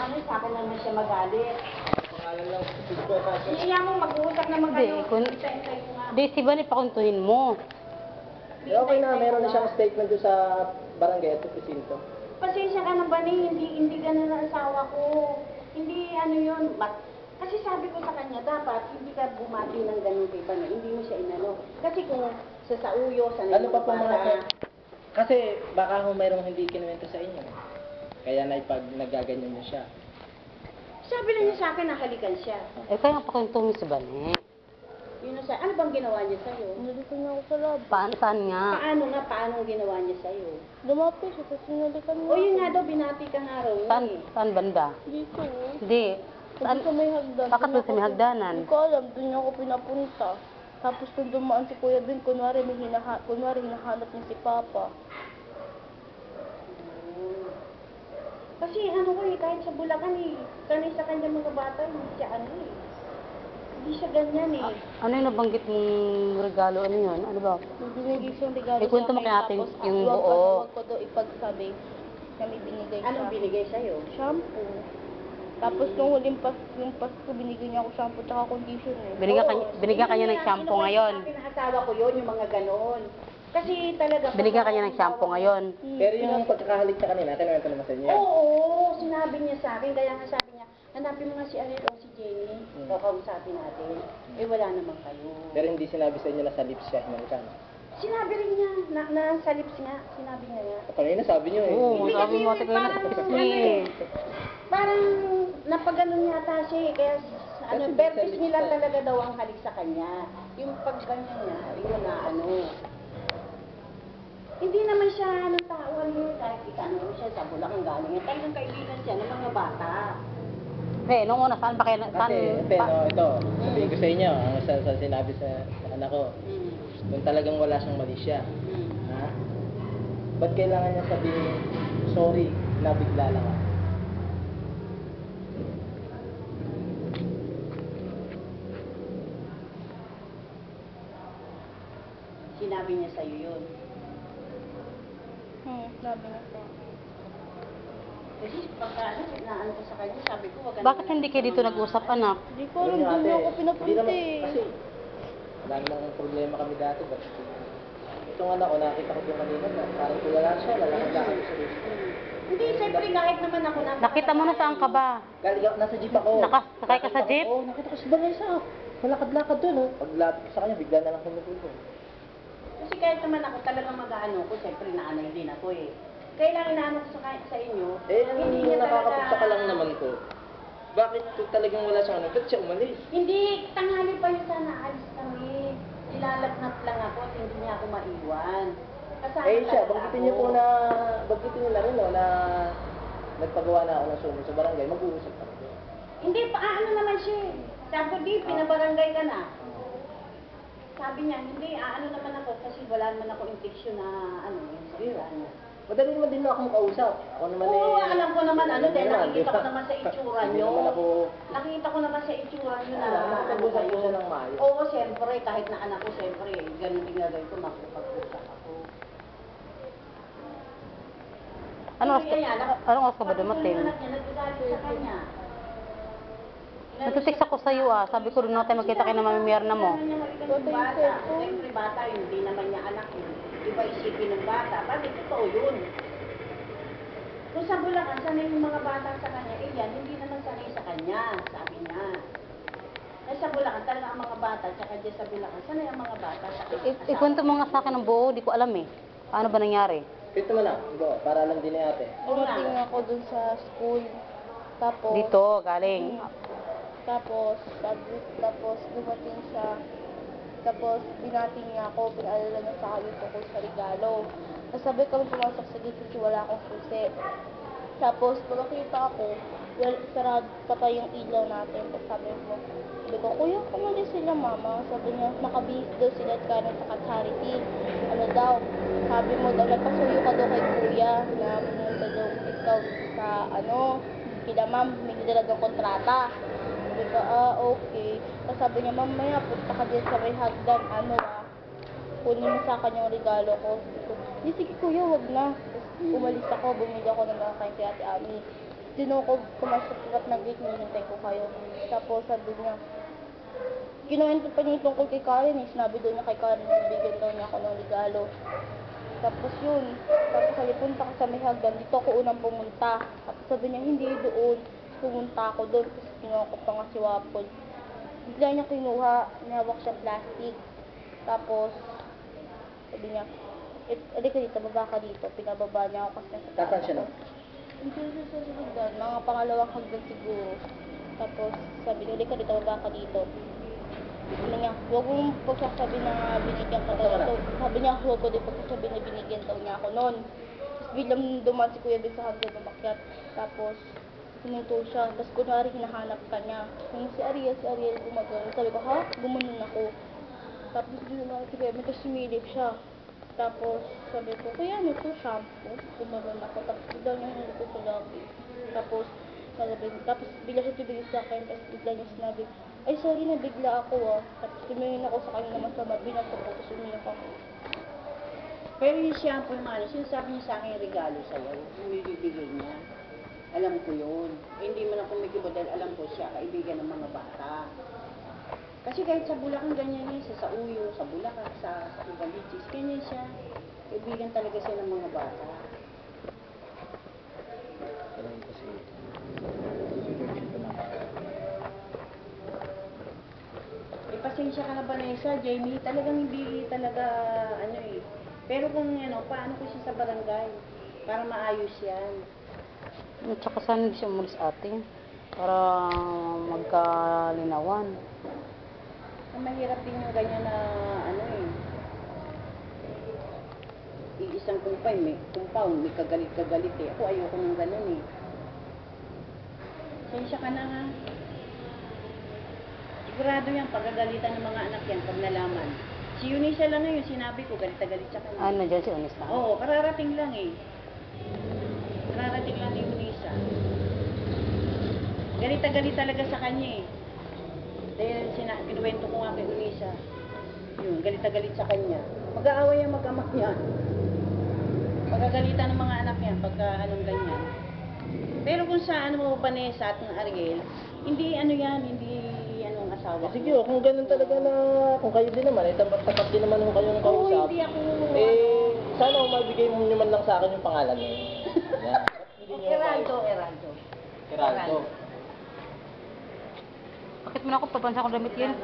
ano, sa akin naman siya magalit. Pangalan lang. Hindi mo mag-uusap naman kayo. Hintay-hintay ko nga. Hindi, si Bani, pakuntuhin mo. Okay na, meron na siyang statement doon sa barangay at presinto. Pasensya ka na ba hindi ganun ang asawa ko. Hindi ano yun. Kasi sabi ko sa kanya, dapat hindi ka bumati ng ganun kay Bani. Hindi mo siya inano. Kasi kung sa uyo, sa Ano pa po mga... Kasi baka kung mayroong hindi kinuwento sa inyo. Kaya nagaganyan niyo siya. Sabi na niya sa akin, nakalikan siya. Eh, kaya nga pakuntuhin si Bani. Yun na sa, ano bang ginawa niya sa'yo? Nalikan niya ako sa lab. Saan nga? Paano ang ginawa niya sa'yo? Lumapit siya, tapos nalikan niya. O yun nga daw, binati ka nga raw. Saan banda? Dito. Hindi. Sabi sa may hagdan. Bakit doon sa may hagdanan? Hindi ko alam, doon niya ako pinapunta. Tapos kung dumaan si Kuya Ben, kunwari hinahanap niya si Papa. Kasi ano ko eh, kahit sa Bulacan eh, kanay sa kanya mga bata, hindi siya ano eh. Hindi siya ganyan eh. Ano yung nabanggit mong regalo? Ano yun? Ano ba? Binigay siyang regalo Eh, kwento mo kay ate yung buo. Huwag ko daw ipagsabi na may binigay siya. Anong binigay sa'yo? Shampoo. Tapos nung huling yung Pasko, binigay niya ako shampoo tsaka conditioner. Binigyan kanya ng shampoo ngayon. Sabi ng asawa ko yun, yung mga ganon. Kasi talaga... Binigyan kanya ng shampoo ngayon. Pero yun ang pagkakahalik sa kanina, kinuwento naman sa inyo. Oo, sinabi niya sa akin. Kaya nga sabi niya, hanapin mo nga si Ariel o si Jenny. Kakausapin natin. Eh wala naman kayo. Pero hindi sinabi sa inyo na sa lips siya hinalikan. Sinabi rin niya, na sa lips nga, sinabi niya nga. Kanina sabi niyo eh. Oo, Hindi sabi kasi mo yun, kasi ko parang, ano eh, parang napaganon yata siya eh. Kaya ano, Kasi purpose sa nila lips talaga daw ang halik sa kanya. Yung pagganyan niya, yun na ano. Hindi naman siya anong tao, ano yun, kahit ikano siya sa Bulacan galing. Talagang kaibigan siya ng mga bata. Eh, nung una, saan ba kayo? Kasi, ito, sabihin ko sa inyo, ang sa sinabi sa anak ko, kung talagang wala siyang mali siya, ha? Ba't kailangan niya sabihin, sorry, nabigla lang ako? Sinabi niya sa'yo yun. Sabi niya sa Kasi pagka ano, naano ko sa kanya, sabi ko, wag ka Bakit naman hindi kayo dito nag-usap, anak? Hindi ko alam, doon niya ako pinapunta eh. Kasi, wala namang problema kami dati. Ba't itong anak ko, nakita ko yung kanina, parang tulala siya, lalakad-lakad ko sa gusto. Hindi, siyempre kahit naman ako Nakita mo na saan ka ba? Galing nasa jeep ako. Nakasakay ka sa jeep? Oo, nakita ko si Vanessa. Malakad-lakad doon, oh. Paglapit ko sa kanya, bigla na lang kumutulo. Kasi kahit naman ako talagang mag-ano ko, siyempre naanay din ako eh. Kailangan inaano ko sa inyo, Eh, ang hindi niya nakakapagsa lang naman ko. Bakit talagang wala siyang ano? Ba't siya umalis? Hindi, tanghali pa yun sana, alis kami. Ilalagnat lang ako at hindi niya ako maiwan. Kasama Eh siya, talaga bagkitin ako. niyo po na, bagkitin niyo na rin, no, na nagpagawa na ako ng sumo sa barangay, mag-uusap kami. Hindi, paano naman siya eh. Sabi ko, di, pinabarangay ka na. Sabi niya, hindi, ano naman ako kasi wala naman ako infection na ano, yung sa niya. Madali naman din akong kausap. Ako naman Oo, alam ko naman ano din, naman, nakikita di ko ba? naman sa itsura Hindi niyo. naman ako, Nakita ko naman sa itsura niyo na nakapag-usap ko siya ng maayos. Oo, siyempre, kahit na anak ko, siyempre, ganun din gagawin ko, makipag-usap ako. Ano oras ka ba dumating? Anak niya, nagagalit sa kanya. Nagtitext ako sa iyo ah. Sabi ko doon natin magkita kayo ng Mami Mierna mo. Bata, siyempre bata, hindi naman niya anak yun. Iba isipin ng bata. Bakit totoo yun? Kung sa Bulacan, sanay yung mga bata sa kanya, eh yan, hindi naman sanay sa kanya, sabi niya. Kasi sa Bulacan, talaga ang mga bata, tsaka dyan sa Bulacan, sanay ang mga bata sa kanya. Ikwento mo nga sa akin ng buo, di ko alam eh. Paano ba nangyari? Ito mo na, go, para alam din ni ate. Dumating ako dun sa school. Tapos, Dito, galing. Tapos dumating siya. Tapos binati niya ako, pinaalala niya sa akin tungkol sa regalo. Tapos sabay kami pumasok sa gate kasi wala akong susi. Tapos pag nakita ako, sarado patay yung ilaw natin. Tapos sabi ko, kuya, kumali sila mama. Sabi niya, nakabihis daw sila at kanan sa charity. Ano daw, sabi mo daw, nagpasuyo ka daw kay kuya na pumunta daw ikaw sa kila ma'am, may dala daw kontrata. Sabi ko, okay. Tapos sabi niya, mamaya, punta ka din sa may hagdan, kunin mo sa akin yung regalo ko. Sabi ko, di sige kuya, wag na. Tapos umalis ako, bumili ako ng mga kain kay Ate Ami. Tinukob ko man sa pinap ng gate, hinihintay ko kayo. Tapos sabi niya, kinuwento pa niya yung tungkol kay Karen eh. Sinabi doon niya kay Karen na bibigyan daw niya ako ng regalo. Tapos yun, tapos sabi, punta ka sa may hagdan, dito ako unang pumunta. Tapos sabi niya, hindi doon. Pumunta ako doon, kasi kinuha ko pa nga si Wapol. Bigla niya kinuha, nihawak siya plastic. Tapos, sabi niya, ka dito, baba ka dito. Pinababa niya ako kasi nasa taas Tapan siya, ako. no? Hindi sa hagdan, mga pangalawang hagdan siguro. Tapos, sabi niya, ka dito, baba ka dito. Sabi niya, huwag mong pagsasabi na binigyan ka daw ito. Sabi niya, huwag ko din pagsasabi na binigyan daw niya ako noon. Tapos biglang dumaan si Kuya Ben sa hagdan umakyat. Tapos, sinuto siya. Tapos kunwari hinahanap ka niya. Yung si Ariel gumagano. Sabi ko, ha? Gumanon ako. Tapos dumaan si Kuya Ben, tapos sumilip siya. Tapos sabi ko, kaya ano to, shampoo? Gumanon ako. Tapos biglang niya hindi ko sa lobby. Tapos bigla siya tibigil sa akin. Tapos bigla niya sinabi, ay sorry na bigla ako ah. Tapos tumingin ako sa kanya na masama. Binato ko. Tapos umiyak ako. Pero yung shampoo yung ano, sinasabi niya sa akin yung regalo sa'yo, yung bibigay niya. Alam ko yun. Eh, hindi man ako kumikibo dahil alam ko siya, kaibigan ng mga bata. Kasi kahit sa Bulacan, ganyan yan siya. Sa Uyo, sa Bulacan, sa Ivaliches, ganyan siya. Kaibigan talaga siya ng mga bata. Alam ko si Virgin pa na. Eh, pasensya ka na, Vanessa, Jamie, talagang hindi talaga, ano eh. Pero kung ano, paano ko siya sa barangay? Para maayos yan. At saka saan hindi siya umalis ate? Para magkalinawan. Ang mahirap din yung ganyan na, ano eh. Iisang compound, may kagalit eh. Ako ayoko ng ganun eh. Pasensya ka na ha. Sigurado yan, pagagalitan ng mga anak yan pag nalaman. Si Eunice lang ngayon, sinabi ko, galit na galit sa kanya. Ano dyan si Unis na? Oo, kararating lang eh. Kararating lang ni Eunice. Galit na galit talaga sa kanya eh. Dahil kinuwento ko nga kay Eunice. Yun, galit na galit sa kanya. Mag-aaway ang mag-amak yan. Pagagalitan ng mga anak yan pagka anong ganyan. Pero kung sa ano mo, Vanessa at ng Ariel, hindi ano yan, hindi anong asawa. Sige, kung ganun talaga na, kung kayo din naman, eh, tapat din naman kung kayong Oo, kausap. hindi ako... Eh, sana umabigay mo nyo man lang sa akin yung pangalan niyo. Yan. Hindi nyo Eraldo. Geraldo. Bakit mo na ako papansa ko damit yan?